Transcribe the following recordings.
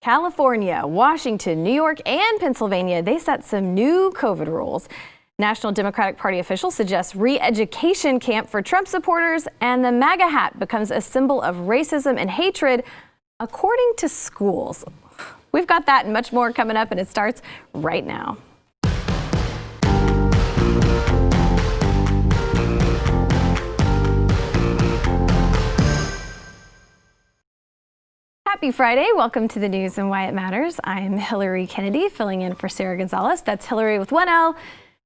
California, Washington, New York, and Pennsylvania, they set some new COVID rules. National Democratic Party officials suggest re-education camp for Trump supporters, and the MAGA hat becomes a symbol of racism and hatred, according to schools. We've got that and much more coming up, and it starts right now. Happy Friday. Welcome to the news and why it matters. I'm Hillary Kennedy, filling in for Sarah Gonzalez. That's Hillary with one L.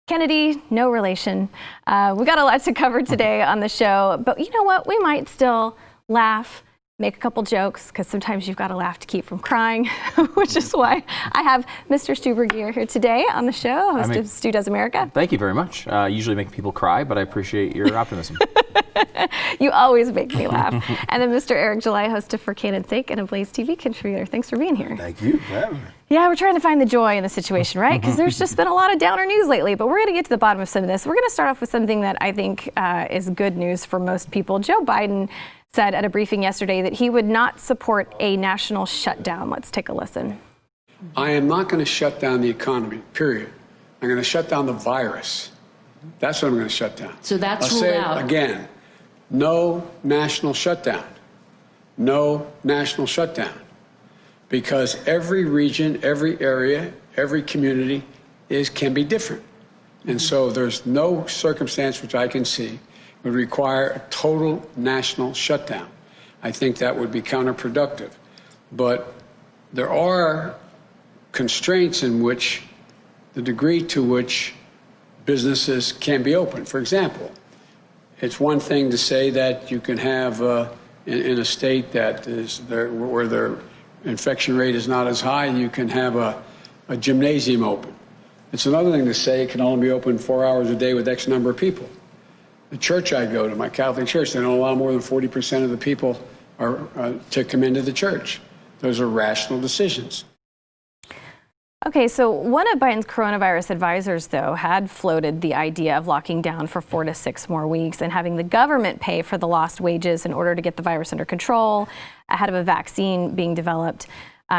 Kennedy, no relation. We got a lot to cover today on the show, but you know what? We might still laugh, make a couple jokes, because sometimes you've got to laugh to keep from crying, which is why I have Mr. Stu Bergier here today on the show, host of Stu Does America. Thank you very much. Usually make people cry, but I appreciate your optimism. You always make me laugh. And then Mr. Eric July, host of For Canon's Sake and a BlazeTV contributor. Thanks for being here. Thank you for having me. Yeah, we're trying to find the joy in the situation, right? Because there's just been a lot of downer news lately, but we're going to get to the bottom of some of this. We're going to start off with something that I think is good news for most people. Joe Biden said at a briefing yesterday that he would not support a national shutdown. Let's take a listen. I am not going to shut down the economy, period. I'm going to shut down the virus. That's what I'm going to shut down. So that's I'll ruled say out. it again. No national shutdown. No national shutdown. Because every region, every area, every community can be different. And so there's no circumstance which I can see would require a total national shutdown. I think that would be counterproductive. But there are constraints in which the degree to which businesses can be open. For example, it's one thing to say that you can have in a state that is there, where their infection rate is not as high, you can have a gymnasium open. It's another thing to say it can only be open 4 hours a day with X number of people. The church I go to, my Catholic church, they don't allow more than 40% of the people to come into the church. Those are rational decisions. Okay, so one of Biden's coronavirus advisors, though, had floated the idea of locking down for 4 to 6 more weeks and having the government pay for the lost wages in order to get the virus under control ahead of a vaccine being developed.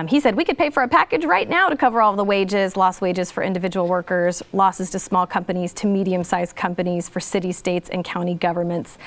He said we could pay for a package right now to cover all of the wages, lost wages for individual workers, losses to small companies, to medium-sized companies, for city, states, and county governments.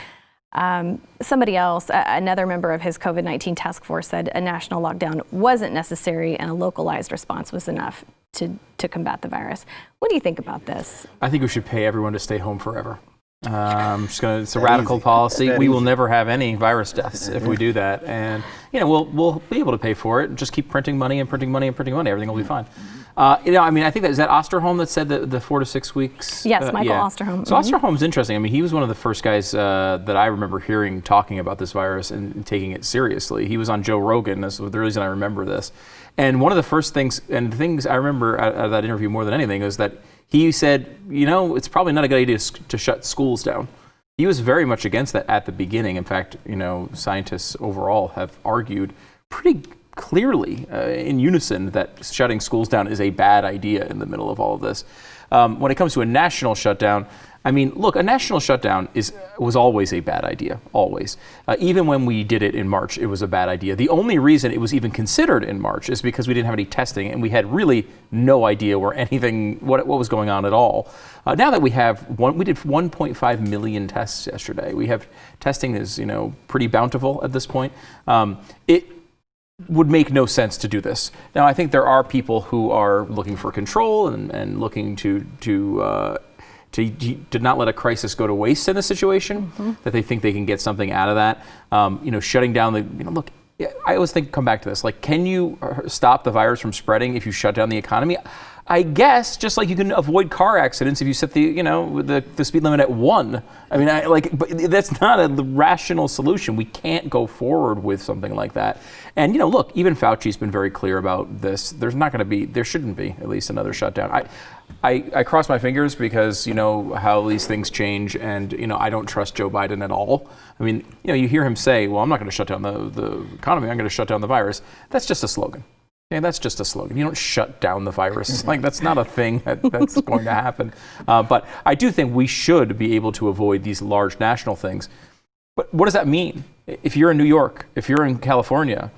Somebody else, another member of his COVID-19 task force, said a national lockdown wasn't necessary and a localized response was enough to combat the virus. What do you think about this? I think we should pay everyone to stay home forever. It's a radical policy. We will never have any virus deaths if we do that. And, we'll be able to pay for it and just keep printing money and printing money and printing money. Everything will be fine. I think is that Osterholm that said the 4 to 6 weeks? Yes, Michael Osterholm. So Osterholm's interesting. I mean, he was one of the first guys that I remember hearing talking about this virus and taking it seriously. He was on Joe Rogan. That's the reason I remember this. And one of the first things, and the things I remember out of that interview more than anything, is that he said, it's probably not a good idea to shut schools down. He was very much against that at the beginning. In fact, scientists overall have argued pretty clearly in unison that shutting schools down is a bad idea in the middle of all of this. When it comes to a national shutdown, a national shutdown was always a bad idea, always. Even when we did it in March, it was a bad idea. The only reason it was even considered in March is because we didn't have any testing and we had really no idea what was going on at all. Now that we did 1.5 million tests yesterday. We have testing is pretty bountiful at this point. It would make no sense to do this. Now, I think there are people who are looking for control and looking to not let a crisis go to waste in a situation, that they think they can get something out of that. Shutting down I always come back to this, can you stop the virus from spreading if you shut down the economy? I guess just like you can avoid car accidents if you set the speed limit at 1. But that's not a rational solution. We can't go forward with something like that. And even Fauci's been very clear about this. There shouldn't be at least another shutdown. I cross my fingers because how these things change, and I don't trust Joe Biden at all. You hear him say, "Well, I'm not going to shut down the economy. I'm going to shut down the virus." That's just a slogan. Yeah, that's just a slogan. You don't shut down the virus. That's not a thing that's going to happen. But I do think we should be able to avoid these large national things. But what does that mean? If you're in New York, if you're in California,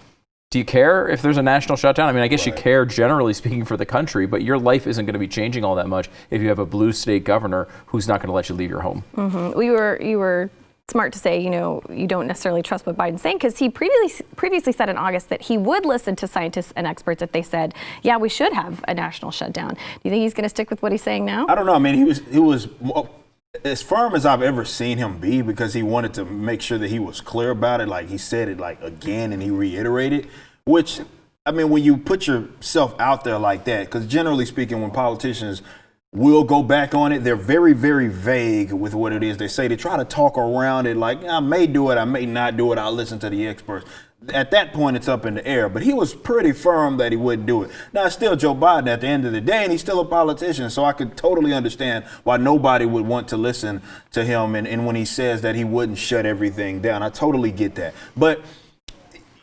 do you care if there's a national shutdown? I mean, I guess you care generally speaking for the country, but your life isn't going to be changing all that much if you have a blue state governor who's not going to let you leave your home. Mm-hmm. You were smart to say, you don't necessarily trust what Biden's saying, because he previously said in August that he would listen to scientists and experts if they said, yeah, we should have a national shutdown. Do you think he's going to stick with what he's saying now? I don't know. I mean, he was as firm as I've ever seen him be, because he wanted to make sure that he was clear about it. Like, he said it like again, and he reiterated, which, I mean, when you put yourself out there like that, because generally speaking, when politicians will go back on it, they're very, very vague with what it is they say. They try to talk around it like, I may do it, I may not do it, I'll listen to the experts. At that point, it's up in the air. But he was pretty firm that he wouldn't do it. Now, it's still Joe Biden at the end of the day, and he's still a politician. So I could totally understand why nobody would want to listen to him. And when he says that he wouldn't shut everything down, I totally get that. But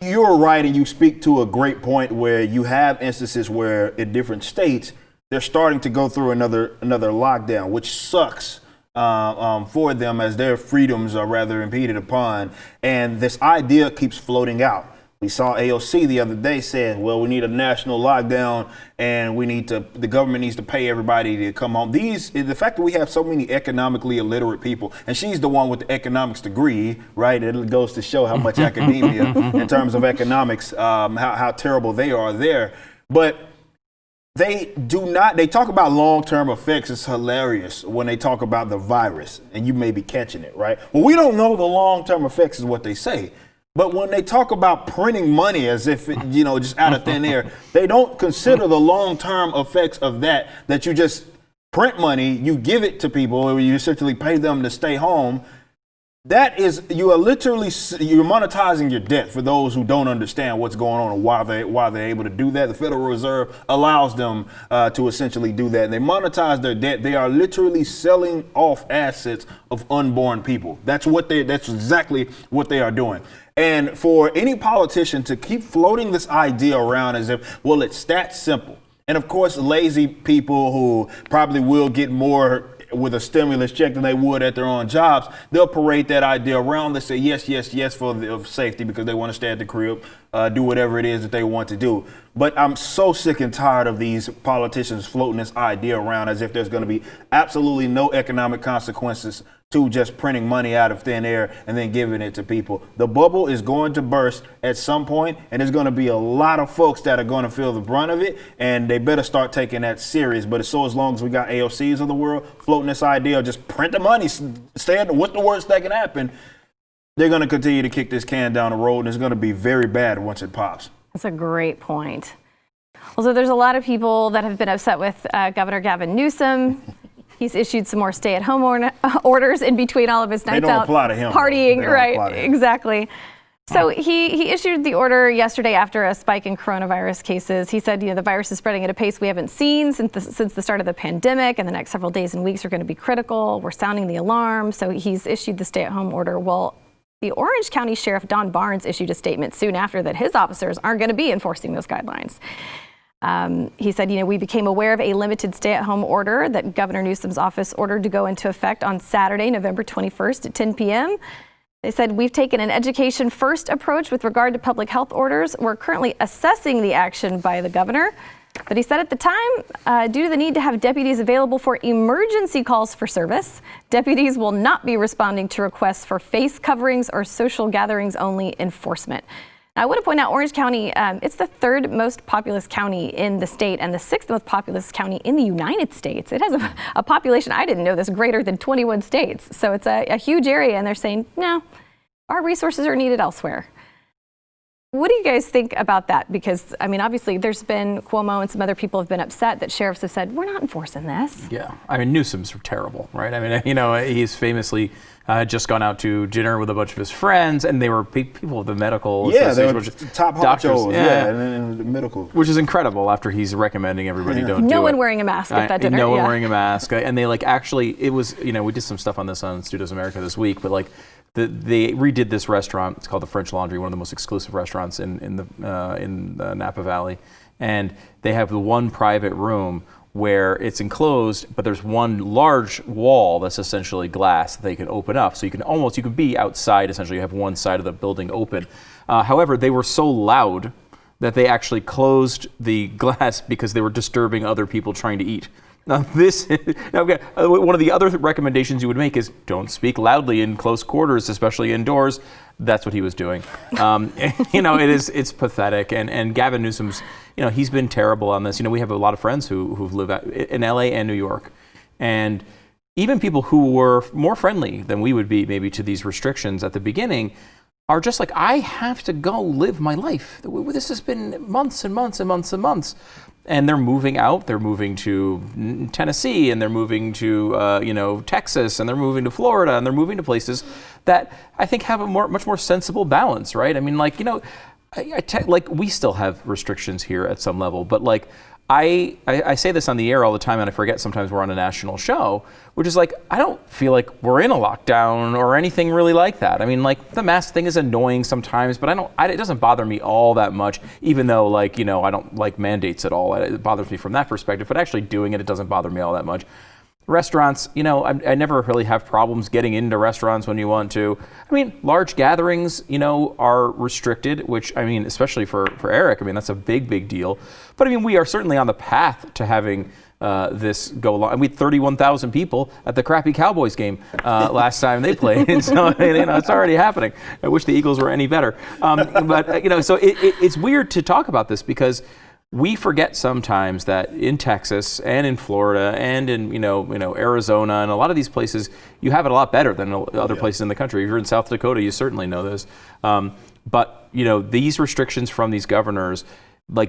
you're right, and you speak to a great point where you have instances where in different states, they're starting to go through another lockdown, which sucks for them, as their freedoms are rather impeded upon. And this idea keeps floating out. We saw AOC the other day saying, well, we need a national lockdown, and the government needs to pay everybody to come home. The fact that we have so many economically illiterate people, and she's the one with the economics degree, right? It goes to show how much academia in terms of economics, how terrible they are there. But they talk about long-term effects. It's hilarious when they talk about the virus, and you may be catching it, right? Well, we don't know the long-term effects is what they say. But when they talk about printing money as if, just out of thin air, they don't consider the long-term effects of that you just print money, you give it to people, or you essentially pay them to stay home. That is, you're monetizing your debt for those who don't understand what's going on and why they're able to do that. The Federal Reserve allows them to essentially do that. And they monetize their debt. They are literally selling off assets of unborn people. That's exactly what they are doing. And for any politician to keep floating this idea around as if, well, it's that simple. And of course, lazy people who probably will get more with a stimulus check than they would at their own jobs, they'll parade that idea around. They say yes, yes, yes for the safety, because they want to stay at the crib, do whatever it is that they want to do. But I'm so sick and tired of these politicians floating this idea around as if there's going to be absolutely no economic consequences to just printing money out of thin air and then giving it to people. The bubble is going to burst at some point, and there's going to be a lot of folks that are going to feel the brunt of it, and they better start taking that serious. But as long as we got AOCs of the world floating this idea of just print the money, what's the worst that can happen, they're going to continue to kick this can down the road, and it's going to be very bad once it pops. That's a great point. Well, so there's a lot of people that have been upset with Governor Gavin Newsom. He's issued some more stay-at-home orders in between all of his nights out partying. Right, exactly. So he issued the order yesterday after a spike in coronavirus cases. He said, the virus is spreading at a pace we haven't seen since the start of the pandemic, and the next several days and weeks are going to be critical. We're sounding the alarm. So he's issued the stay-at-home order. Well, the Orange County Sheriff Don Barnes issued a statement soon after that his officers aren't going to be enforcing those guidelines. He said, we became aware of a limited stay-at-home order that Governor Newsom's office ordered to go into effect on Saturday, November 21st at 10 p.m. They said, we've taken an education-first approach with regard to public health orders. We're currently assessing the action by the governor. But he said at the time, due to the need to have deputies available for emergency calls for service, deputies will not be responding to requests for face coverings or social gatherings only enforcement. I want to point out Orange County, it's the third most populous county in the state and the sixth most populous county in the United States. It has a population, I didn't know this, greater than 21 states. So it's a huge area, and they're saying, no, our resources are needed elsewhere. What do you guys think about that? Because, obviously there's been Cuomo and some other people have been upset that sheriffs have said, we're not enforcing this. Yeah, Newsom's terrible, right? He's famously just gone out to dinner with a bunch of his friends, and they were people of the medical they were top doctors, honchos, and the medical. Which is incredible after he's recommending everybody don't do it. No one wearing a mask at that dinner. No one wearing a mask. And they it was, we did some stuff on this on Studios America this week, but they redid this restaurant. It's called the French Laundry, one of the most exclusive restaurants in the Napa Valley, and they have the one private room where it's enclosed, but there's one large wall that's essentially glass that they can open up, so you can be outside. Essentially, you have one side of the building open. However, they were so loud that they actually closed the glass because they were disturbing other people trying to eat. Now, one of the other recommendations you would make is don't speak loudly in close quarters, especially indoors. That's what he was doing. It's pathetic. And Gavin Newsom's, he's been terrible on this. We have a lot of friends who've lived in LA and New York. And even people who were more friendly than we would be maybe to these restrictions at the beginning are just like, I have to go live my life. This has been months and months and months and months. And they're moving out. They're moving to Tennessee, and they're moving to Texas, and they're moving to Florida, and they're moving to places that I think have a much more sensible balance, right? I mean, we still have restrictions here at some level, but I say this on the air all the time, and I forget sometimes we're on a national show, which is I don't feel like we're in a lockdown or anything really like that. I mean, the mask thing is annoying sometimes, but it doesn't bother me all that much, even though I don't like mandates at all. It bothers me from that perspective, but actually doing it doesn't bother me all that much. Restaurants, I never really have problems getting into restaurants when you want to. I mean, large gatherings, are restricted, which, especially for Eric, that's a big, big deal. But we are certainly on the path to having this go along. And we had 31,000 people at the crappy Cowboys game last time they played. And so, it's already happening. I wish the Eagles were any better. So it's weird to talk about this because we forget sometimes that in Texas and in Florida and in Arizona and a lot of these places, you have it a lot better than other places in the country. If you're in South Dakota, you certainly know this. But these restrictions from these governors,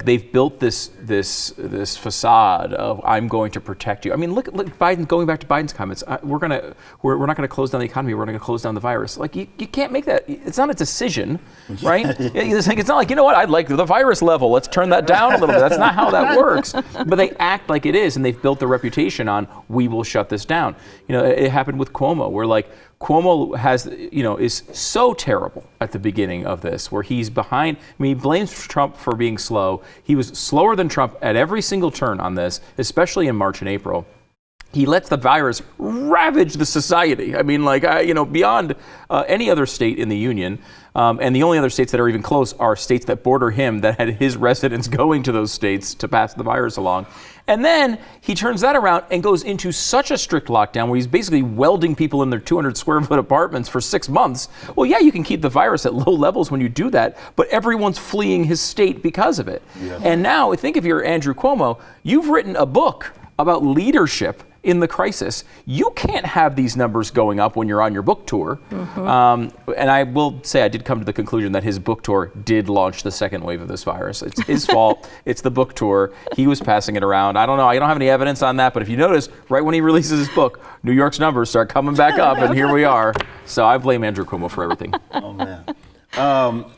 they've built this facade of I'm going to protect you. Look Biden, going back to Biden's comments. We're not going to close down the economy. We're going to close down the virus. You can't make that. It's not a decision, right? It's not what I'd like the virus level. Let's turn that down a little bit. That's not how that works. But they act like it is, and they've built their reputation on we will shut this down. It happened with Cuomo, where Cuomo is so terrible at the beginning of this, where he's behind. He blames Trump for being slow. He was slower than Trump at every single turn on this, especially in March and April. He lets the virus ravage the society. Beyond any other state in the union. And the only other states that are even close are states that border him, that had his residents going to those states to pass the virus along. And then he turns that around and goes into such a strict lockdown where he's basically welding people in their 200 square foot apartments for 6 months. Well, yeah, you can keep the virus at low levels when you do that, but everyone's fleeing his state because of it. Yeah. And now, I think if you're Andrew Cuomo, you've written a book about leadership in the crisis. You can't have these numbers going up when you're on your book tour. Mm-hmm. And I will say I did come to the conclusion that his book tour did launch the second wave of this virus. It's his fault. It's the book tour. He was passing it around. I don't know. I don't have any evidence on that. But if you notice, right when he releases his book, New York's numbers start coming back up. And here we are. So I blame Andrew Cuomo for everything. Oh, man. On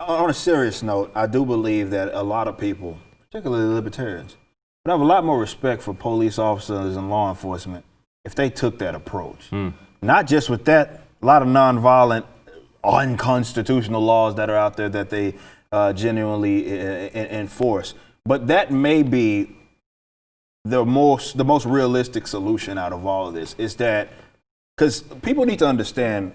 a serious note, I do believe that a lot of people, particularly libertarians, would have a lot more respect for police officers and law enforcement if they took that approach. Not just with that, a lot of nonviolent, unconstitutional laws that are out there that they genuinely enforce. But that may be the most realistic solution out of all of this, is that, because people need to understand,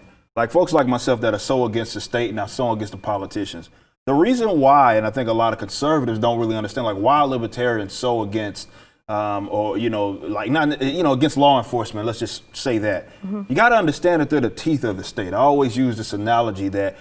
folks like myself that are so against the state and are so against the politicians, the reason why, and I think a lot of conservatives don't really understand, why are libertarians so against, against law enforcement? Let's just say that. Mm-hmm. You got to understand that they're the teeth of the state. I always use this analogy that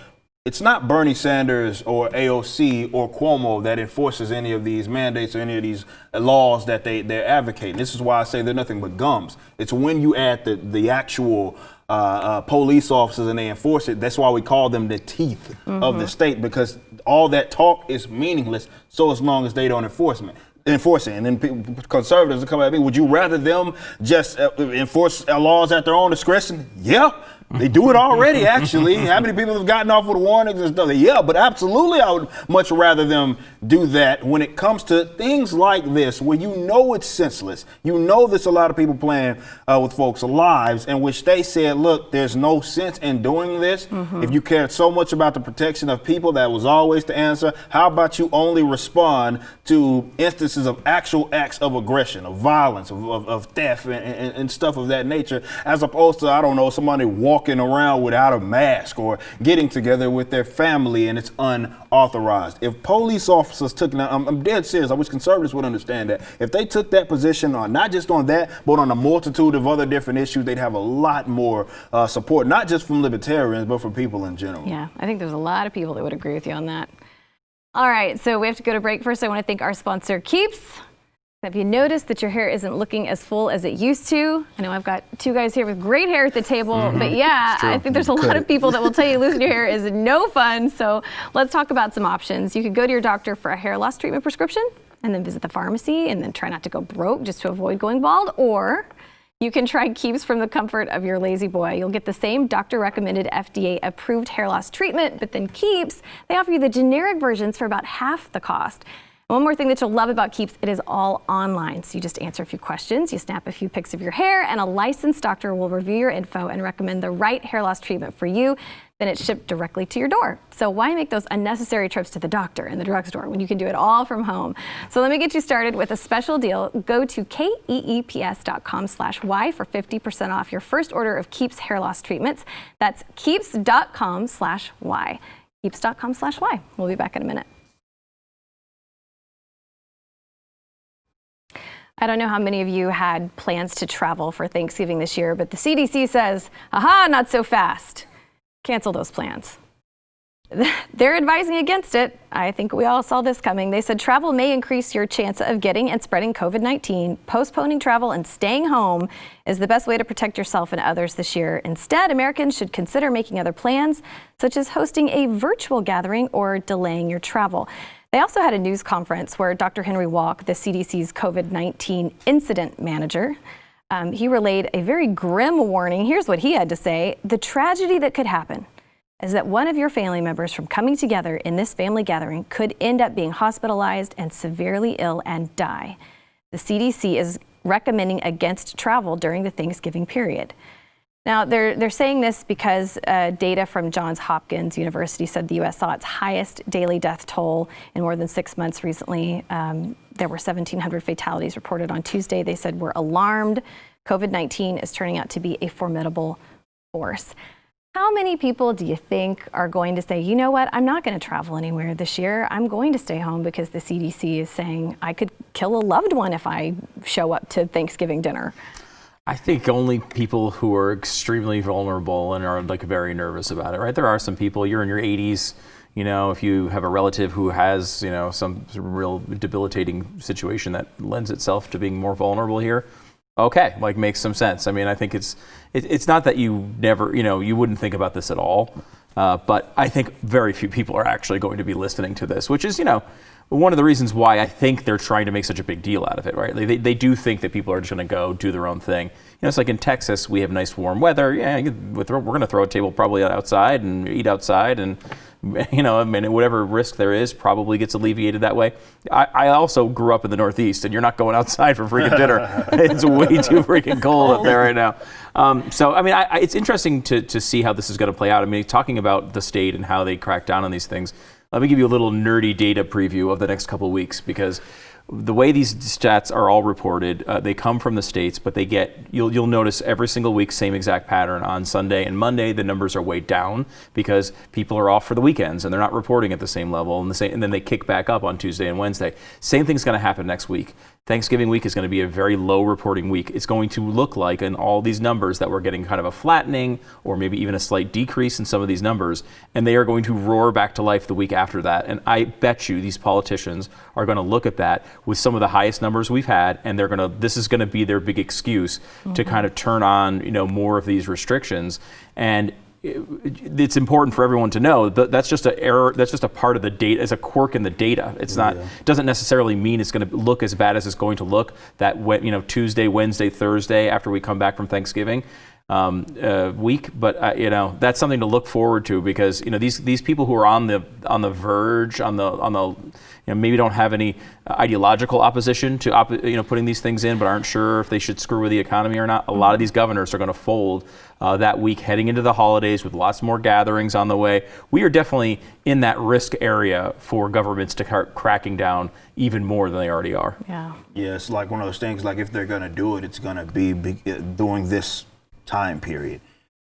it's not Bernie Sanders or AOC or Cuomo that enforces any of these mandates or any of these laws that they're advocating. This is why I say they're nothing but gums. It's when you add the actual police officers and they enforce it. That's why we call them the teeth of the state, because all that talk is meaningless so as long as they don't enforce it. And then conservatives will come at me, would you rather them just enforce laws at their own discretion? Yeah. They do it already, actually. How many people have gotten off with warnings and stuff? Yeah, but absolutely I would much rather them do that when it comes to things like this, where it's senseless. There's a lot of people playing with folks' lives, in which they said, look, there's no sense in doing this. Mm-hmm. If you cared so much about the protection of people, that was always the answer. How about you only respond to instances of actual acts of aggression, of violence, of theft and stuff of that nature, as opposed to, somebody walking walking around without a mask or getting together with their family and it's unauthorized. If police officers took, now I'm dead serious, I wish conservatives would understand that. If they took that position on not just on that, but on a multitude of other different issues, they'd have a lot more support, not just from libertarians, but from people in general. Yeah, I think there's a lot of people that would agree with you on that. All right, so we have to go to break. First, I want to thank our sponsor, Keeps. Have you noticed that your hair isn't looking as full as it used to? I know I've got two guys here with great hair at the table, but yeah, I think there's a lot of people that will tell you losing your hair is no fun. So let's talk about some options. You could go to your doctor for a hair loss treatment prescription and then visit the pharmacy and then try not to go broke just to avoid going bald, or you can try Keeps from the comfort of your lazy boy. You'll get the same doctor-recommended FDA-approved hair loss treatment, but then Keeps, they offer you the generic versions for about half the cost. One more thing that you'll love about Keeps, it is all online. So you just answer a few questions, you snap a few pics of your hair, and a licensed doctor will review your info and recommend the right hair loss treatment for you. Then it's shipped directly to your door. So why make those unnecessary trips to the doctor and the drugstore when you can do it all from home? So let me get you started with a special deal. Go to keeps.com/y for 50% off your first order of Keeps hair loss treatments. That's keeps.com/y. Keeps.com/y. We'll be back in a minute. I don't know how many of you had plans to travel for Thanksgiving this year, but the CDC says, aha, not so fast. Cancel those plans. They're advising against it. I think we all saw this coming. They said travel may increase your chance of getting and spreading COVID-19. Postponing travel and staying home is the best way to protect yourself and others this year. Instead, Americans should consider making other plans, such as hosting a virtual gathering or delaying your travel. They also had a news conference where Dr. Henry Walk, the CDC's COVID-19 incident manager, he relayed a very grim warning. Here's what he had to say. The tragedy that could happen is that one of your family members from coming together in this family gathering could end up being hospitalized and severely ill and die. The CDC is recommending against travel during the Thanksgiving period. Now, they're saying this because data from Johns Hopkins University said the U.S. saw its highest daily death toll in more than 6 months recently. There were 1,700 fatalities reported on Tuesday. They said we're alarmed. COVID-19 is turning out to be a formidable force. How many people do you think are going to say, you know what, I'm not going to travel anywhere this year. I'm going to stay home because the CDC is saying I could kill a loved one if I show up to Thanksgiving dinner? I think only people who are extremely vulnerable and are like very nervous about it, right? There are some people, you're in your 80s, you know, if you have a relative who has, you know, some real debilitating situation that lends itself to being more vulnerable here. Okay, like makes some sense. I mean, I think it's not that you never, you know, you wouldn't think about this at all, but I think very few people are actually going to be listening to this, which is, you know, one of the reasons why I think they're trying to make such a big deal out of it, right? They do think that people are just going to go do their own thing. You know, it's like in Texas, we have nice warm weather. Yeah, we're going to throw a table probably outside and eat outside, and you know, I mean, whatever risk there is probably gets alleviated that way. I also grew up in the Northeast, and you're not going outside for freaking dinner. It's way too freaking cold up there right now. So, I mean, it's interesting to see how this is going to play out. I mean, talking about the state and how they crack down on these things. Let me give you a little nerdy data preview of the next couple of weeks, because the way these stats are all reported, they come from the states, but they get, you'll notice every single week, same exact pattern. On Sunday and Monday, the numbers are way down because people are off for the weekends and they're not reporting at the same level, and then they kick back up on Tuesday and Wednesday. Same thing's going to happen next week. Thanksgiving week is going to be a very low reporting week. It's going to look like in all these numbers that we're getting kind of a flattening or maybe even a slight decrease in some of these numbers, and they are going to roar back to life the week after that. And I bet you these politicians are going to look at that with some of the highest numbers we've had, and this is going to be their big excuse to kind of turn on, you know, more of these restrictions. And it's important for everyone to know that that's just an error. That's just a part of the data. It's a quirk in the data. It's not. It doesn't necessarily mean it's going to look as bad as it's going to look that Tuesday, Wednesday, Thursday after we come back from Thanksgiving week. But you know, that's something to look forward to, because you know these people who are on the verge, on the you know, maybe don't have any ideological opposition to putting these things in, but aren't sure if they should screw with the economy or not. A lot of these governors are going to fold that week heading into the holidays with lots more gatherings on the way. We are definitely in that risk area for governments to start cracking down even more than they already are. Yeah, it's like one of those things, like if they're going to do it, it's going to be during this time period.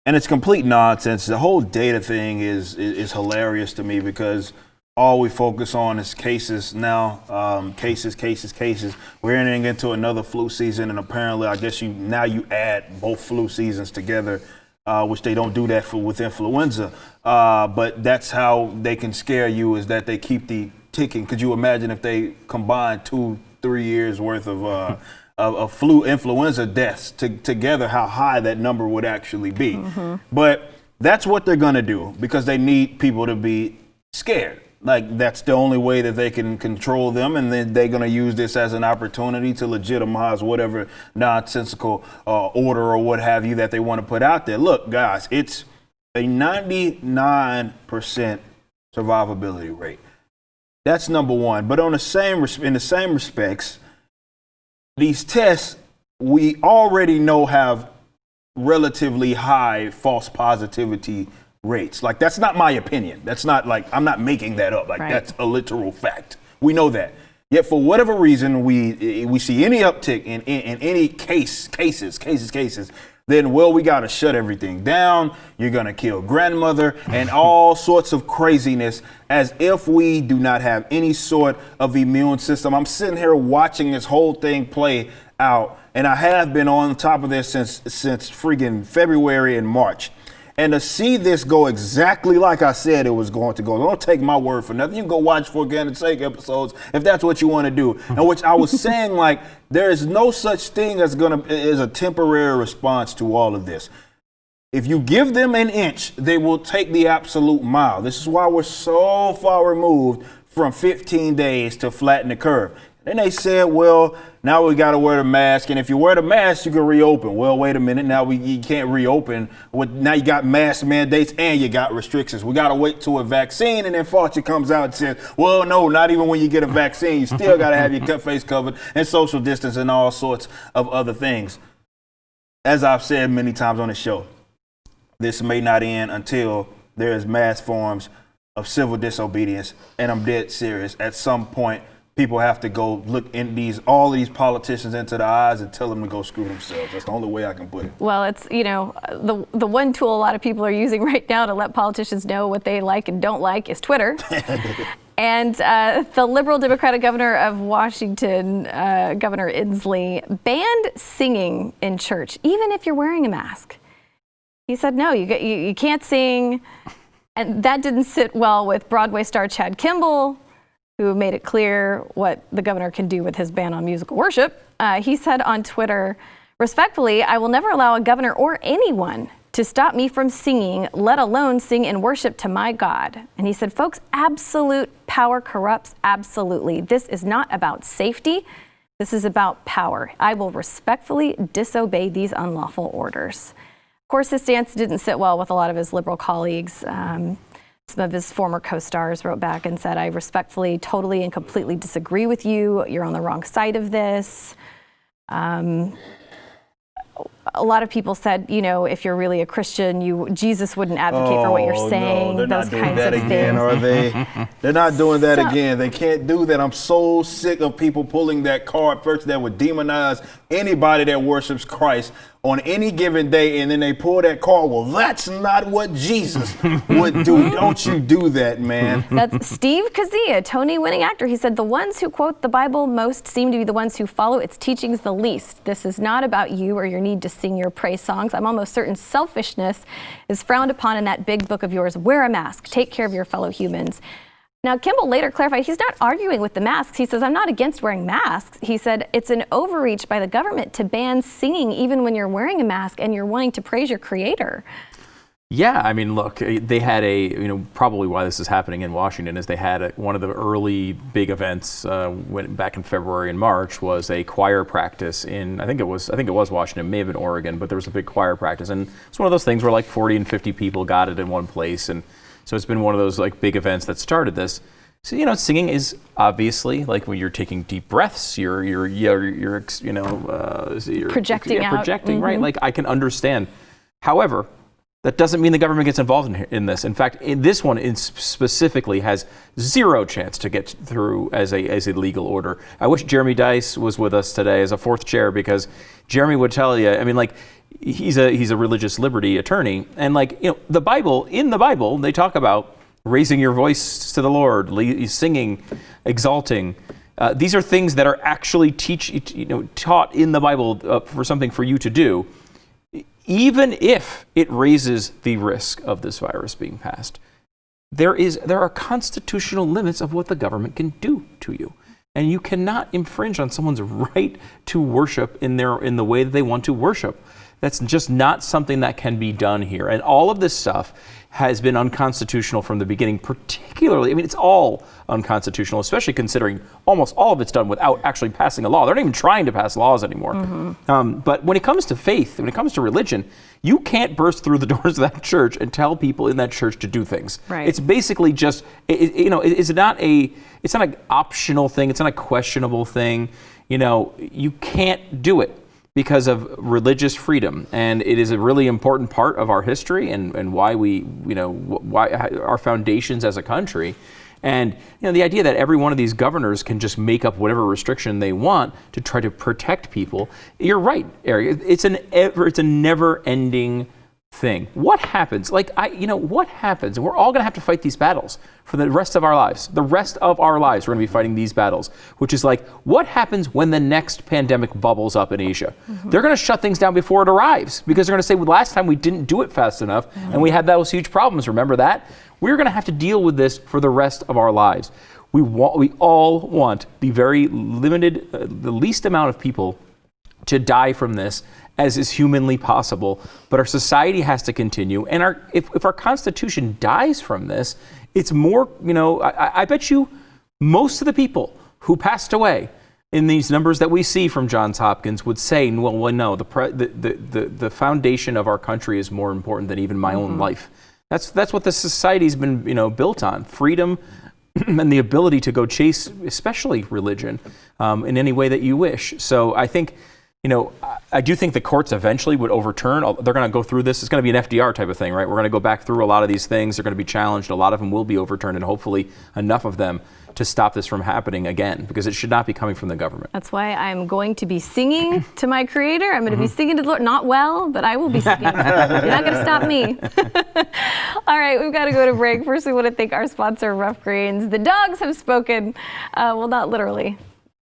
And it's complete nonsense. The whole data thing is hilarious to me because all we focus on is cases now, cases. We're entering into another flu season, and apparently, I guess you add both flu seasons together, which they don't do that with influenza. But that's how they can scare you, is that they keep the ticking. Could you imagine if they combine 2-3 years worth of flu influenza deaths together, how high that number would actually be? Mm-hmm. But that's what they're going to do because they need people to be scared. Like, that's the only way that they can control them, and then they're going to use this as an opportunity to legitimize whatever nonsensical order or what have you that they want to put out there. Look, guys, it's a 99% survivability rate. That's number one. But in the same respects, these tests we already know have relatively high false positivity rates. Like, that's not my opinion. That's not like, I'm not making that up. Like, right. That's a literal fact. We know that. Yet for whatever reason, we see any uptick in any cases, then, well, we got to shut everything down. You're going to kill grandmother and all sorts of craziness as if we do not have any sort of immune system. I'm sitting here watching this whole thing play out, and I have been on top of this since freaking February and March. And to see this go exactly like I said it was going to go, don't take my word for nothing. You can go watch For Organic Sake episodes if that's what you want to do. And which I was saying, like, there is no such thing as a temporary response to all of this. If you give them an inch, they will take the absolute mile. This is why we're so far removed from 15 days to flatten the curve. Then they said, well, now we got to wear the mask. And if you wear the mask, you can reopen. Well, wait a minute. Now you can't reopen. Now you got mask mandates and you got restrictions. We got to wait till a vaccine. And then Fauci comes out and says, well, no, not even when you get a vaccine. You still got to have your face covered and social distance and all sorts of other things. As I've said many times on the show, this may not end until there is mass forms of civil disobedience. And I'm dead serious. At some point, people have to go look in all of these politicians into the eyes and tell them to go screw themselves. That's the only way I can put it. Well, it's, the one tool a lot of people are using right now to let politicians know what they like and don't like is Twitter. And the liberal Democratic governor of Washington, Governor Inslee, banned singing in church, even if you're wearing a mask. He said, no, you can't sing. And that didn't sit well with Broadway star Chad Kimball, who made it clear what the governor can do with his ban on musical worship. He said on Twitter, respectfully, I will never allow a governor or anyone to stop me from singing, let alone sing in worship to my God. And he said, folks, absolute power corrupts absolutely. This is not about safety. This is about power. I will respectfully disobey these unlawful orders. Of course, his stance didn't sit well with a lot of his liberal colleagues. Some of his former co-stars wrote back and said, I respectfully, totally, and completely disagree with you. You're on the wrong side of this. A lot of people said, if you're really a Christian, Jesus wouldn't advocate for what you're saying. No, they're not doing that again, are they? They're not doing that again. They can't do that. I'm so sick of people pulling that card first that would demonize anybody that worships Christ on any given day, and then they pull that card. Well, that's not what Jesus would do. Don't you do that, man. That's Steve Kazia, Tony-winning actor. He said, the ones who quote the Bible most seem to be the ones who follow its teachings the least. This is not about you or your need to sing your praise songs. I'm almost certain selfishness is frowned upon in that big book of yours. Wear a mask. Take care of your fellow humans. Now, Kimball later clarified he's not arguing with the masks. He says, I'm not against wearing masks. He said, it's an overreach by the government to ban singing even when you're wearing a mask and you're wanting to praise your creator. Yeah, I mean, look, they had probably why this is happening in Washington is they had one of the early big events back in February and March was a choir practice in, I think it was Washington, it may have been Oregon, but there was a big choir practice. And it's one of those things where like 40 and 50 people got it in one place. And so it's been one of those like big events that started this. So, singing is obviously like when you're taking deep breaths, you're projecting out. Projecting, right? Like I can understand. However, That doesn't mean the government gets involved in this. In fact, in this one specifically has zero chance to get through as a legal order. I wish Jeremy Dice was with us today as a fourth chair, because Jeremy would tell you, I mean, like, he's a religious liberty attorney, and like, you know, in the Bible, they talk about raising your voice to the Lord, singing, exalting. These are things that are actually taught in the Bible for something for you to do, even if it raises the risk of this virus being passed. There are constitutional limits of what the government can do to you, and you cannot infringe on someone's right to worship in the way that they want to worship. That's just not something that can be done here. And all of this stuff has been unconstitutional from the beginning, particularly, I mean, it's all unconstitutional, especially considering almost all of it's done without actually passing a law. They're not even trying to pass laws anymore. But when it comes to faith, when it comes to religion, you can't burst through the doors of that church and tell people in that church to do things. Right. It's basically just, it's not an optional thing. It's not a questionable thing. You know, you can't do it because of religious freedom, and it is a really important part of our history and why why our foundations as a country. And the idea that every one of these governors can just make up whatever restriction they want to try to protect people, you're right, Eric. It's a never-ending thing. What happens? What happens? And we're all going to have to fight these battles for the rest of our lives. The rest of our lives, we're going to be fighting these battles, which is like, what happens when the next pandemic bubbles up in Asia? They're going to shut things down before it arrives, because they're going to say, well, last time we didn't do it fast enough, and we had those huge problems. Remember that? We're going to have to deal with this for the rest of our lives. We all want the very limited, the least amount of people to die from this as is humanly possible, but our society has to continue. And if our Constitution dies from this, it's more, I bet you most of the people who passed away in these numbers that we see from Johns Hopkins would say, well, no, the foundation of our country is more important than even my own life. That's what the society's been, built on: freedom and the ability to go chase, especially religion, in any way that you wish. So I think, I do think the courts eventually would overturn. They're going to go through this. It's going to be an FDR type of thing, right? We're going to go back through a lot of these things. They're going to be challenged. A lot of them will be overturned, and hopefully enough of them to stop this from happening again, because it should not be coming from the government. That's why I'm going to be singing to my Creator. I'm going to be singing to the Lord. Not well, but I will be singing. You're not going to stop me. All right, we've got to go to break. First, we want to thank our sponsor, Rough Greens. The dogs have spoken. Well, not literally,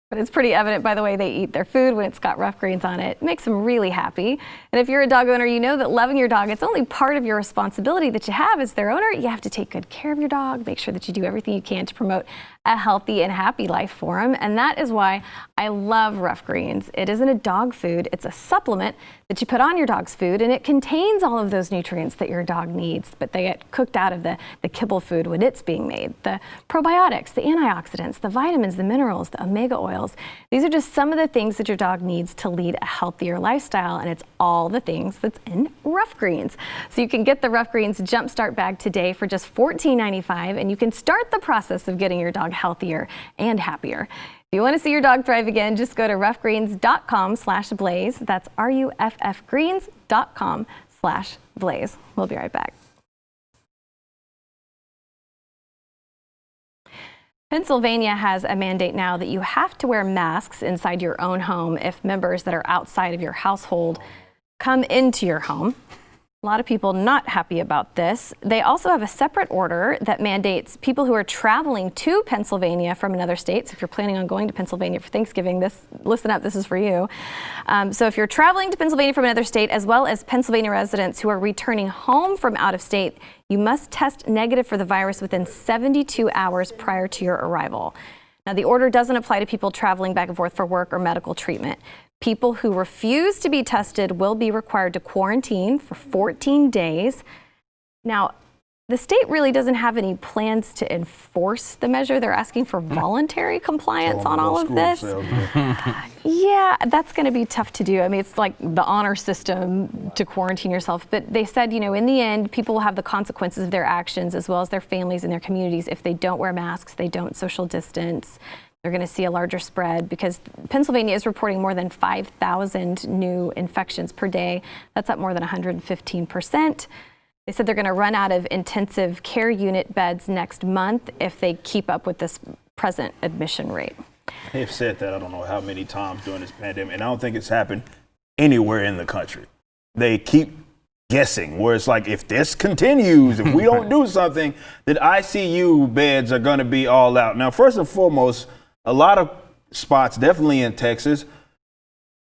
but it's pretty evident by the way they eat their food when it's got Rough Greens on it. It makes them really happy. And if you're a dog owner, you know that loving your dog, it's only part of your responsibility that you have as their owner. You have to take good care of your dog, make sure that you do everything you can to promote a healthy and happy life for them. And that is why I love Rough Greens. It isn't a dog food, it's a supplement that you put on your dog's food, and it contains all of those nutrients that your dog needs, but they get cooked out of the kibble food when it's being made. The probiotics, the antioxidants, the vitamins, the minerals, the omega oils. These are just some of the things that your dog needs to lead a healthier lifestyle, and it's all the things that's in Rough Greens. So you can get the Rough Greens Jumpstart Bag today for just $14.95, and you can start the process of getting your dog healthier and happier. If you want to see your dog thrive again, just go to roughgreens.com/blaze. That's ruffgreens.com/blaze. We'll be right back. Pennsylvania has a mandate now that you have to wear masks inside your own home if members that are outside of your household come into your home. A lot of people not happy about this. They also have a separate order that mandates people who are traveling to Pennsylvania from another state. So if you're planning on going to Pennsylvania for Thanksgiving, listen up, this is for you. So if you're traveling to Pennsylvania from another state, as well as Pennsylvania residents who are returning home from out of state, you must test negative for the virus within 72 hours prior to your arrival. Now, the order doesn't apply to people traveling back and forth for work or medical treatment. People who refuse to be tested will be required to quarantine for 14 days. Now, the state really doesn't have any plans to enforce the measure. They're asking for voluntary compliance on all of this. Yeah, that's going to be tough to do. I mean, it's like the honor system to quarantine yourself. But they said, in the end, people will have the consequences of their actions, as well as their families and their communities, if they don't wear masks, they don't social distance. They're going to see a larger spread, because Pennsylvania is reporting more than 5,000 new infections per day. That's up more than 115%. They said they're going to run out of intensive care unit beds next month if they keep up with this present admission rate. They've said that I don't know how many times during this pandemic, and I don't think it's happened anywhere in the country. They keep guessing, where it's like, if this continues, if we don't do something, that ICU beds are going to be all out. Now, first and foremost, a lot of spots, definitely in Texas,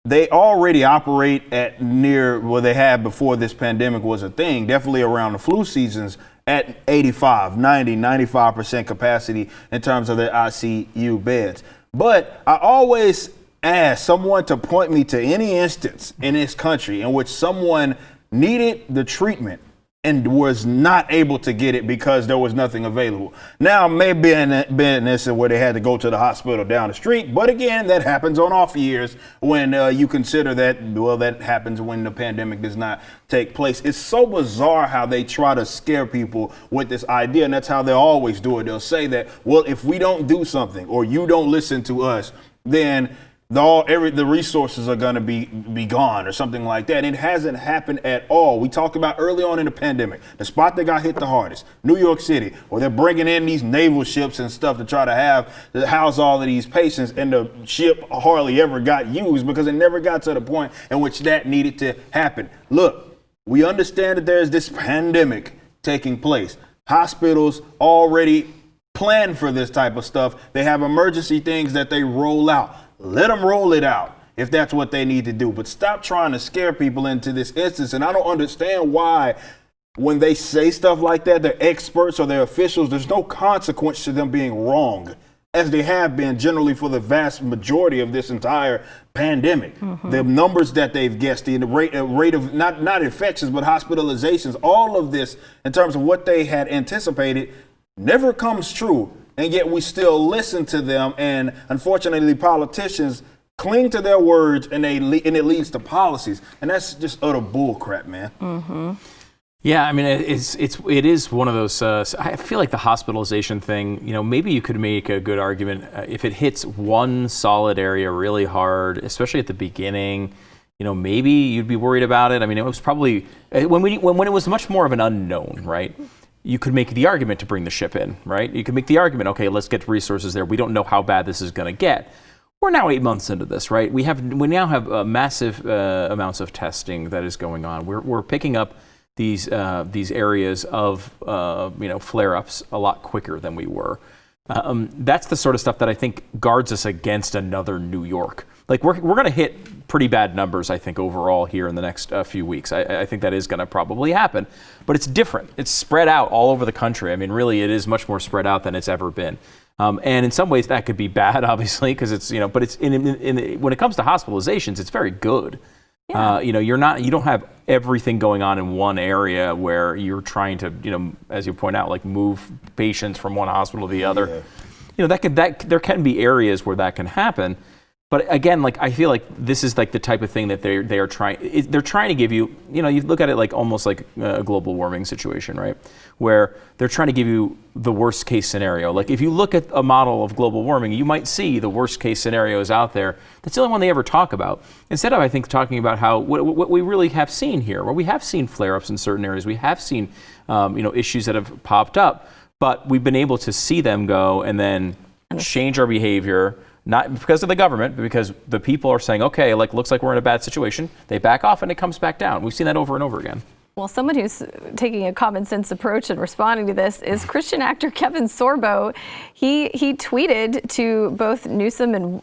they already operate at near where they had before this pandemic was a thing, definitely around the flu seasons, at 85, 90, 95% capacity in terms of their ICU beds. But I always ask someone to point me to any instance in this country in which someone needed the treatment and was not able to get it because there was nothing available. Now, maybe been an instance where they had to go to the hospital down the street, but again, that happens on off years when you consider that, well, that happens when the pandemic does not take place. It's so bizarre how they try to scare people with this idea, and that's how they always do it. They'll say that, well, if we don't do something or you don't listen to us, then the resources are going to be gone or something like that. It hasn't happened at all. We talked about early on in the pandemic, the spot that got hit the hardest, New York City, where they're bringing in these naval ships and stuff to try to house all of these patients, and the ship hardly ever got used because it never got to the point in which that needed to happen. Look, we understand that there's this pandemic taking place. Hospitals already plan for this type of stuff. They have emergency things that they roll out. Let them roll it out if that's what they need to do. But stop trying to scare people into this instance. And I don't understand why when they say stuff like that, they're experts or they're officials, there's no consequence to them being wrong, as they have been generally for the vast majority of this entire pandemic. The numbers that they've guessed, the rate of not infections, but hospitalizations, all of this in terms of what they had anticipated never comes true. And yet we still listen to them, and unfortunately politicians cling to their words, and it leads to policies, and that's just utter bull crap, man. Yeah, I mean, it is one of those. I feel like the hospitalization thing, maybe you could make a good argument if it hits one solid area really hard, especially at the beginning. Maybe you'd be worried about it. I mean, it was probably when it was much more of an unknown, right? You could make the argument to bring the ship in, right? You could make the argument, okay, let's get resources there. We don't know how bad this is going to get. We're now 8 months into this, right? We now have massive amounts of testing that is going on. We're picking up these areas of flare-ups a lot quicker than we were. That's the sort of stuff that I think guards us against another New York. Like we're going to hit pretty bad numbers, I think, overall here in the next few weeks. I think that is going to probably happen, but it's different. It's spread out all over the country. I mean, really, it is much more spread out than it's ever been. And in some ways, that could be bad, obviously, because it's but it's when it comes to hospitalizations, it's very good. Yeah. You don't have everything going on in one area where you're trying to, as you point out, like move patients from one hospital to the other. Yeah. There can be areas where that can happen. But again, like I feel like this is like the type of thing that they're trying to give you. You look at it like almost like a global warming situation, right? Where they're trying to give you the worst case scenario. Like if you look at a model of global warming, you might see the worst case scenarios out there. That's the only one they ever talk about. Instead of, I think, talking about how what we really have seen here, where we have seen flare-ups in certain areas, we have seen issues that have popped up, but we've been able to see them go and then change our behavior. Not because of the government, but because the people are saying, okay, looks like we're in a bad situation. They back off and it comes back down. We've seen that over and over again. Well, someone who's taking a common sense approach and responding to this is Christian actor Kevin Sorbo. He tweeted to both Newsom and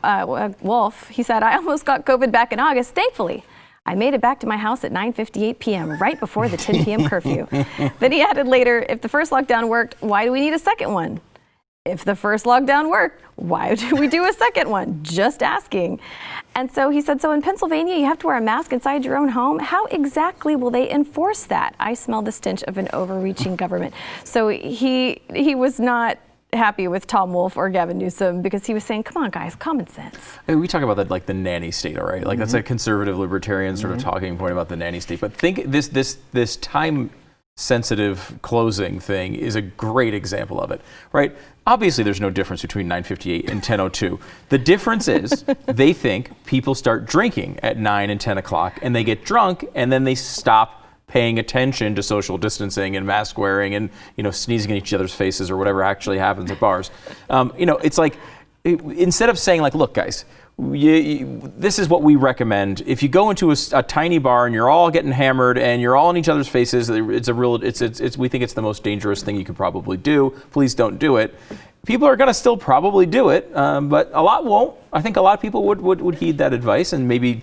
Wolf. He said, "I almost got COVID back in August. Thankfully, I made it back to my house at 9:58 p.m., right before the 10 p.m. curfew." Then he added later, "If the first lockdown worked, why do we need a second one? If the first lockdown worked, why do we do a second one? Just asking." And so he said, so in Pennsylvania, you have to wear a mask inside your own home. How exactly will they enforce that? I smell the stench of an overreaching government. So he was not happy with Tom Wolf or Gavin Newsom because he was saying, come on, guys, common sense. We talk about that like the nanny state, all right? Like that's a conservative libertarian sort of talking point about the nanny state. But think this time sensitive closing thing is a great example of it, right? Obviously, there's no difference between 9:58 and 10:02. The difference is they think people start drinking at 9 and 10 o'clock, and they get drunk, and then they stop paying attention to social distancing and mask wearing and, sneezing in each other's faces or whatever actually happens at bars. It's like, instead of saying like, look, guys, this is what we recommend. If you go into a tiny bar and you're all getting hammered and you're all in each other's faces, we think it's the most dangerous thing you could probably do. Please don't do it. People are going to still probably do it, but a lot won't. I think a lot of people would heed that advice and maybe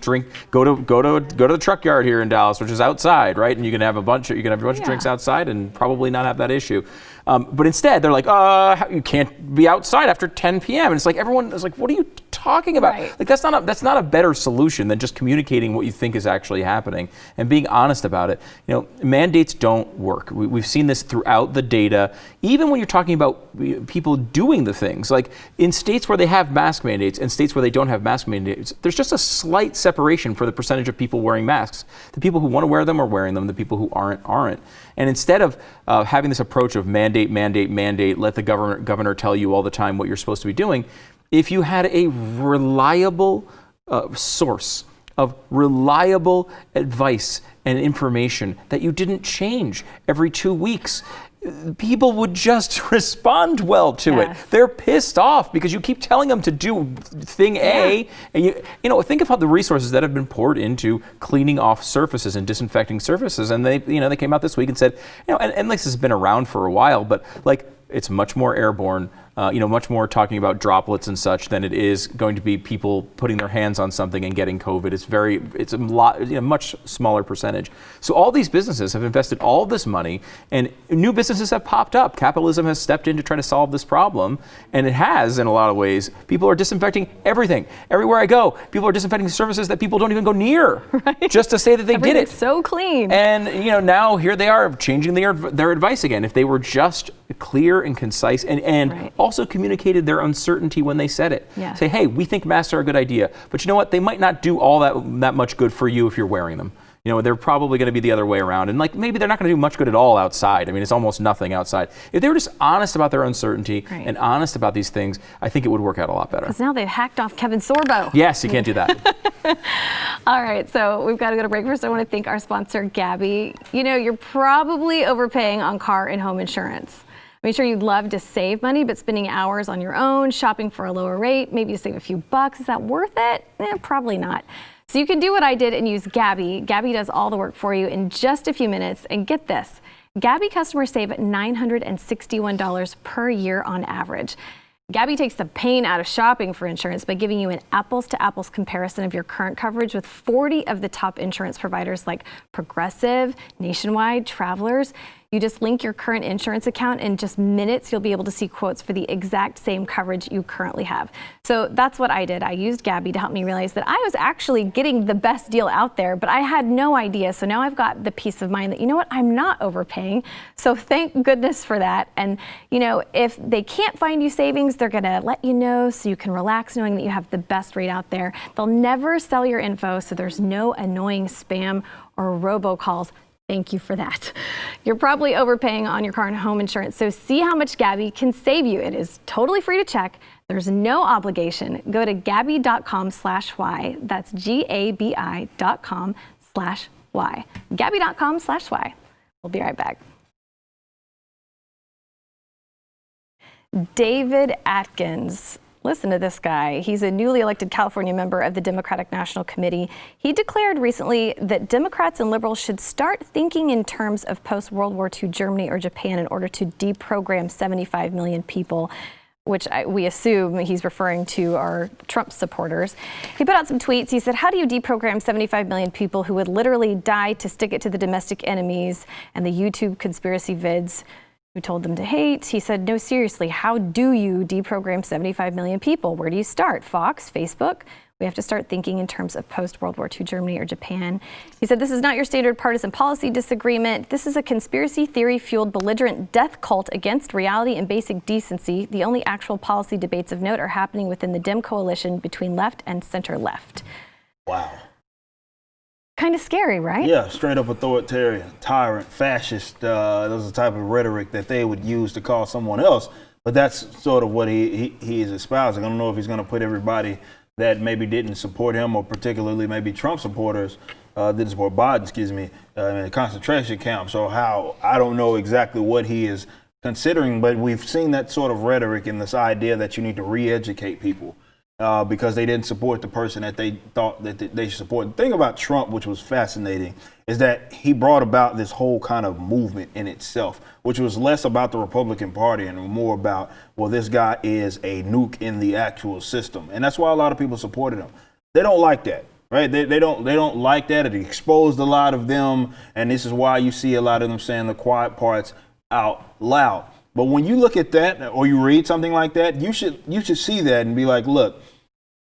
go to the truck yard here in Dallas, which is outside, right? And you can have a bunch of drinks outside and probably not have that issue. But instead, they're like, you can't be outside after 10 p.m. And it's like everyone is like, what are you talking about? Right. Like that's not a better solution than just communicating what you think is actually happening and being honest about it. Mandates don't work. We've seen this throughout the data. Even when you're talking about people doing the things, like in states where they have mask mandates and states where they don't have mask mandates, there's just a slight separation for the percentage of people wearing masks. The people who want to wear them are wearing them. The people who aren't. And instead of having this approach of mandate, let the governor tell you all the time what you're supposed to be doing, if you had a reliable source of reliable advice and information that you didn't change every 2 weeks, people would just respond well to it. They're pissed off because you keep telling them to do thing A, and you think of how the resources that have been poured into cleaning off surfaces and disinfecting surfaces, and they came out this week and said, and this has been around for a while, but like it's much more airborne. Much more talking about droplets and such than it is going to be people putting their hands on something and getting COVID. It's a lot, much smaller percentage. So all these businesses have invested all this money, and new businesses have popped up. Capitalism has stepped in to try to solve this problem, and it has in a lot of ways. People are disinfecting everything. Everywhere I go, people are disinfecting surfaces that people don't even go near, just to say that they did it. So clean. And now here they are changing their advice again. If they were just clear and concise and also communicated their uncertainty when they said it. Say, hey, we think masks are a good idea, but you know what? They might not do all that much good for you if you're wearing them. They're probably going to be the other way around. And maybe they're not going to do much good at all outside. I mean, it's almost nothing outside. If they were just honest about their uncertainty and honest about these things, I think it would work out a lot better. Because now they've hacked off Kevin Sorbo. Yes, you can't do that. All right, so we've got to go to break. First, I want to thank our sponsor, Gabby. You're probably overpaying on car and home insurance. I'm sure you'd love to save money, but spending hours on your own, shopping for a lower rate, maybe to save a few bucks, is that worth it? Probably not. So you can do what I did and use Gabby. Gabby does all the work for you in just a few minutes. And get this, Gabby customers save $961 per year on average. Gabby takes the pain out of shopping for insurance by giving you an apples-to-apples comparison of your current coverage with 40 of the top insurance providers like Progressive, Nationwide, Travelers. You just link your current insurance account, and in just minutes you'll be able to see quotes for the exact same coverage you currently have. So that's what I did. I used Gabby to help me realize that I was actually getting the best deal out there, but I had no idea. So now I've got the peace of mind that, I'm not overpaying. So thank goodness for that. And, if they can't find you savings, they're going to let you know so you can relax knowing that you have the best rate out there. They'll never sell your info, so there's no annoying spam or robocalls. Thank you for that. You're probably overpaying on your car and home insurance, so see how much Gabby can save you. It is totally free to check. There's no obligation. Go to Gabby.com/Y. That's GABI.com/Y. Gabby.com/Y. We'll be right back. David Atkins. Listen to this guy. He's a newly elected California member of the Democratic National Committee. He declared recently that Democrats and liberals should start thinking in terms of post-World War II Germany or Japan in order to deprogram 75 million people, which we assume he's referring to our Trump supporters. He put out some tweets. He said, how do you deprogram 75 million people who would literally die to stick it to the domestic enemies and the YouTube conspiracy vids who told them to hate? He said, no, seriously, how do you deprogram 75 million people? Where do you start? Fox, Facebook? We have to start thinking in terms of post-World War II Germany or Japan. He said, this is not your standard partisan policy disagreement. This is a conspiracy theory-fueled belligerent death cult against reality and basic decency. The only actual policy debates of note are happening within the Dem coalition between left and center-left. Wow. Kind of scary, right? Yeah, straight up authoritarian, tyrant, fascist. Those are the type of rhetoric that they would use to call someone else. But that's sort of what he is espousing. I don't know if he's going to put everybody that maybe didn't support him, or particularly maybe Trump supporters, didn't support Biden, excuse me, in a concentration camp. So I don't know exactly what he is considering, but we've seen that sort of rhetoric and this idea that you need to re-educate people because they didn't support the person that they thought that they should support. The thing about Trump, which was fascinating, is that he brought about this whole kind of movement in itself, which was less about the Republican Party and more about, well, this guy is a nuke in the actual system. And that's why a lot of people supported him. They don't like that. Right, they don't like that. It exposed a lot of them, and this is why you see a lot of them saying the quiet parts out loud. But when you look at that, or you read something like that, you should see that and be like, look,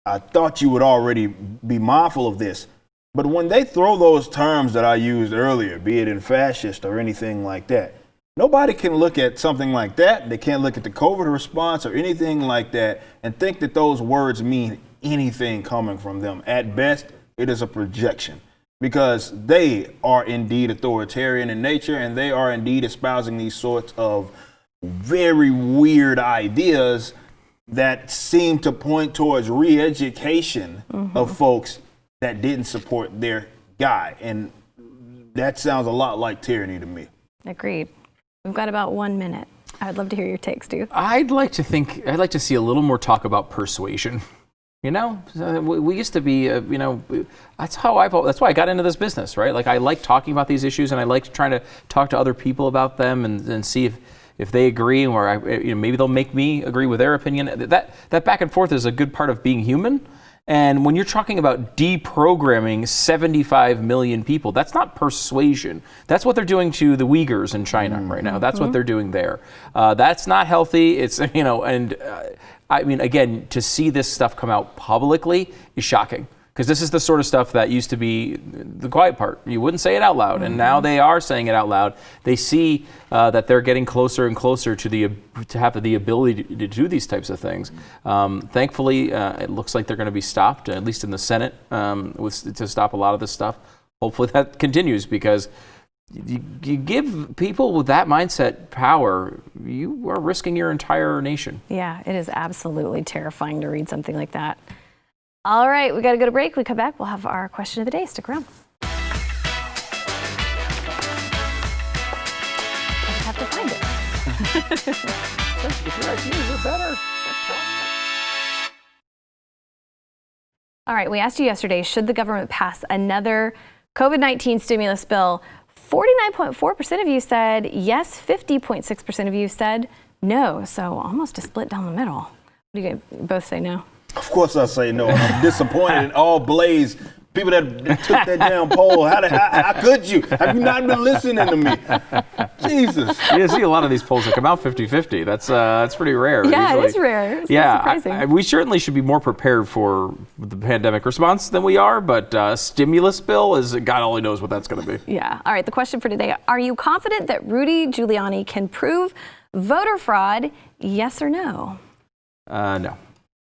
I thought you would already be mindful of this. But when they throw those terms that I used earlier, be it in fascist or anything like that, nobody can look at something like that. They can't look at the COVID response or anything like that and think that those words mean anything coming from them. At best, it is a projection because they are indeed authoritarian in nature and they are indeed espousing these sorts of very weird ideas that seem to point towards re-education of folks that didn't support their guy. And that sounds a lot like tyranny to me. Agreed. We've got about 1 minute. I'd love to hear your takes, Stu. I'd like to see a little more talk about persuasion. You know, we used to be, that's why I got into this business, right? Like I like talking about these issues and I like trying to talk to other people about them and see if they agree or maybe they'll make me agree with their opinion. That back and forth is a good part of being human. And when you're talking about deprogramming 75 million people, that's not persuasion. That's what they're doing to the Uyghurs in China right now. That's what they're doing there. That's not healthy. It's, I mean, again, to see this stuff come out publicly is shocking because this is the sort of stuff that used to be the quiet part. You wouldn't say it out loud, and now they are saying it out loud. They see that they're getting closer and closer to have the ability to do these types of things. Thankfully, it looks like they're going to be stopped, at least in the Senate, to stop a lot of this stuff. Hopefully that continues because you give people with that mindset power, you are risking your entire nation. Yeah, it is absolutely terrifying to read something like that. All right, we got to go to break. We come back, we'll have our question of the day. Stick around. I just have to find it. If your ideas are better. All right, we asked you yesterday, should the government pass another COVID-19 stimulus bill? 49.4% of you said yes, 50.6% of you said no. So almost a split down the middle. What do you both say no? Of course I say no. I'm disappointed in all Blaze people that took that damn poll. How could you? Have you not been listening to me? Jesus. You see a lot of these polls that come out 50-50. That's pretty rare. Yeah, usually. It is rare. It's surprising. We certainly should be more prepared for the pandemic response than we are, but stimulus bill God only knows what that's going to be. Yeah. All right, the question for today, are you confident that Rudy Giuliani can prove voter fraud, yes or no? No.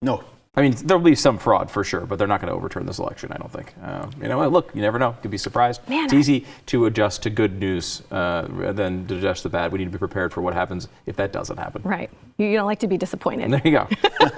No. I mean, there'll be some fraud for sure, but they're not going to overturn this election, I don't think. Look, you never know. You could be surprised. Man, it's easy to adjust to good news than to adjust to bad. We need to be prepared for what happens if that doesn't happen. Right. You don't like to be disappointed. There you go.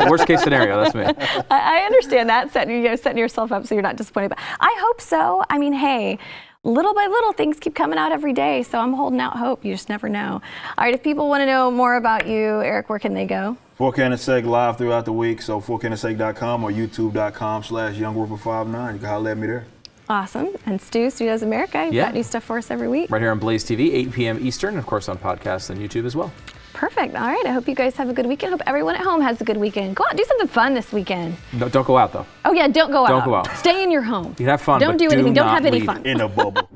Worst case scenario, that's me. I understand that, setting yourself up so you're not disappointed. But I hope so. I mean, hey, little by little, things keep coming out every day. So I'm holding out hope. You just never know. All right, if people want to know more about you, Eric, where can they go? 4KNSEG live throughout the week, so 4KNSEG.com or youtube.com/YoungRoofer59. You can holler at me there. Awesome. And Stu Does America, you've got new stuff for us every week. Right here on BlazeTV, 8 p.m. Eastern, and of course on podcasts and YouTube as well. Perfect. All right. I hope you guys have a good weekend. Hope everyone at home has a good weekend. Go out, do something fun this weekend. No, don't go out, though. Oh, yeah, don't go out. Don't go out. Stay in your home. You have fun, Don't but do anything. Don't have any leave. fun. In a bubble.